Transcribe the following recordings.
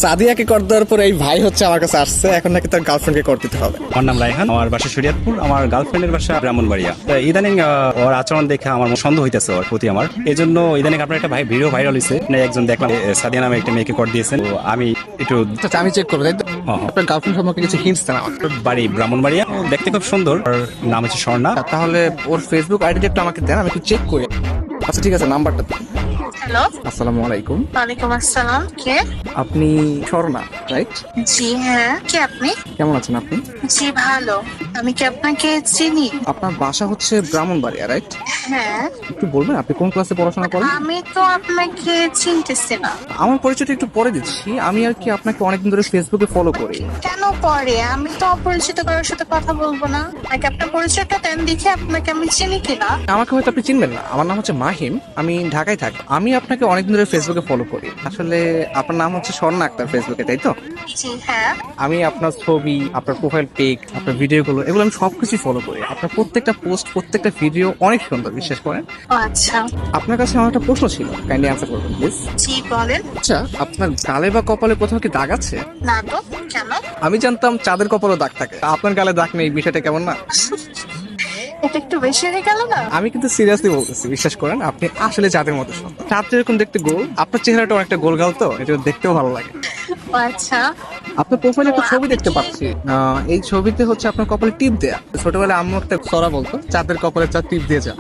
সাদিয়াকে কর দেওয়ার পর এই ভাই হচ্ছে আমার কাছে আসছে, এখন নাকি তার গার্লফ্রেন্ডকে কর দিতে হবে। আমার নাম রায়হান, আমার বাসা শরীয়তপুর, আমার গার্লফ্রেন্ডের বাসা ব্রাহ্মণবাড়িয়া। তো ইদানিং ওর আচরণ দেখে আমার সন্দেহ হইতেছে ওর প্রতি আমার। এই জন্য ইদানিং আপনার একটা ভিডিও ভাইরাল হয়েছে, একজন দেখলাম সাদিয়া নামে একটা মেয়েকে কর দিয়েছেন। তো আমি একটু আচ্ছা, আমি চেক করবো, তাই তো? আপনার গার্লফ্রেন্ড সম্পর্কে কিছু হিন্টস দেন আমাকে। বাড়ি ব্রাহ্মণবাড়িয়া, ও দেখতে খুব সুন্দর, ওর নাম হচ্ছে স্বর্ণা। তাহলে ওর ফেসবুক আইডিটা একটু আমাকে দেন, আমি একটু চেক করি। আচ্ছা ঠিক আছে, নাম্বারটা দিন। হ্যালো, আসসালামু আলাইকুম। ওয়ালাইকুম আসসালাম। কে? আপনি স্বর্ণা, রাইট? জি হ্যাঁ, কে আপনি? কেমন আছেন আপনি? জি ভালো। আমি কি আপনাকে চিনি? আপনার বাসা হচ্ছে ব্রাহ্মণবাড়িয়া, রাইট? হ্যাঁ। একটু বলবেন আপনি কোন ক্লাসে পড়াশোনা করেন? আমি তো আপনাকে চিনতেছি না। আমার পরিচয়টা একটু পরে দিচ্ছি। আমি আর কি আপনাকে অনেকদিন ধরে ফেসবুকে ফলো করি। কেন পরে? আমি তো অপরিচিত কারোর সাথে কথা বলবো না। আগে আপনার পরিচয়টা দেন, দেখি আপনাকে আমি চিনি কিনা। আমাকে হয়তো আপনি চিনবেন না, আমার নাম হচ্ছে মাহিম, আমি ঢাকায় থাকি। আমি আপনাকে অনেকদিন ধরে ফেসবুকে ফলো করি। আসলে আপনার নাম হচ্ছে স্বর্ণা আক্তার ফেসবুকে, তাই তো? জি হ্যাঁ। আমি আপনার ছবি, আপনার প্রোফাইল পিক, আপনার ভিডিওগুলো, এগুলো আমি সবকিছু ফলো করি। আপনার প্রত্যেকটা পোস্ট, প্রত্যেকটা ভিডিও অনেক সুন্দর, বিশ্বাস করেন। ও আচ্ছা। আপনার কাছে আমার একটা প্রশ্ন ছিল, কাইন্ডলি অ্যান্সার করবেন প্লিজ। জি বলেন। আচ্ছা, আপনার গালে বা কপালে কোথাও কি দাগ আছে? না তো, কেন? আমি জানতাম চাঁদের কপালে দাগ থাকে, আপনার গালে দাগ নেই, বিষয়টা কেমন না? এটা একটু বেশি হয়ে গেল না? আমি কিন্তু সিরিয়াসলি বলতেছি, বিশ্বাস করেন, আপনি আসলে চাঁদের মতো সুন্দর। চাঁদ যেরকম দেখতে গোল, আপনার চেহারাটা অনেকটা গোল গাল, তো এটা দেখতেও ভালো লাগে। ও আচ্ছা। আপনার প্রোফাইলে একটা ছবি দেখতে পাচ্ছি, এই ছবিতে হচ্ছে আপনার কপালে টিপ দেয়া। ছোটবেলায় আম্মু একটা সরা বলতো, চাঁদের কপালে চাঁদ টিপ দিয়ে যা।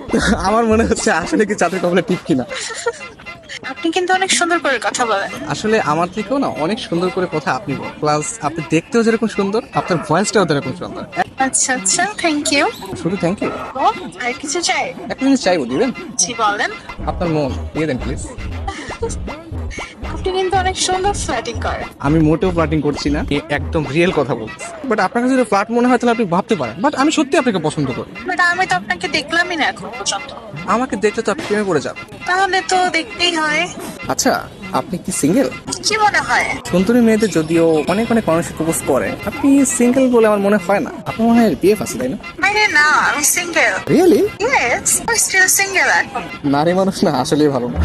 আমার মনে হচ্ছে আসলে কি চাঁদের কপালে টিপ কিনা। আপনি কিন্তু অনেক সুন্দর করে কথা বলেন। আসলে আমার থেকেও না অনেক সুন্দর করে কথা আপনি বলেন, প্লাস আপনি দেখতেও যেরকম সুন্দর, আপনার ভয়েসটাও যেরকম সুন্দর। আচ্ছা আচ্ছা, থ্যাংক ইউ। শুধু থ্যাংক ইউ। ও, আর কিছু চাই? একটা জিনিস চাইবো, দিবেন? জি বলেন। আপনার মন দিয়ে দেন প্লিজ। আপনি কিন্তু অনেক সুন্দর ফ্ল্যাটিং করেন। আমি মোটেও ফ্লার্টিং করছি না, একদম রিয়েল কথা বলছি। বাট আপনার কাছে যদি ফ্লার্ট মনে হয় তাহলে আপনি ভাবতে পারেন, বাট আমি সত্যি আপনাকে পছন্দ করি। বাট আমি তো আপনাকে দেখলামই না এখন পর্যন্ত। আমাকে দেখতে তো আপনি প্রেমে পড়ে যাবেন। তাহলে তো দেখতেই হয়। আচ্ছা, আপনি কি সিঙ্গেল? কি মনে হয়? সুন্দরী মেয়েদের যদিও অনেক অনেক মানুষ প্রপোজ করে, আপনি সিঙ্গেল বলে আমার মনে হয় না। আপনার মনে হয় বিএফ আছে, তাই না? আরে না, আমি সিঙ্গেল। রিয়েলি? ইয়েস, আমি স্টিল সিঙ্গেল এখন। নারী মানুষ না আসলেই ভালো না।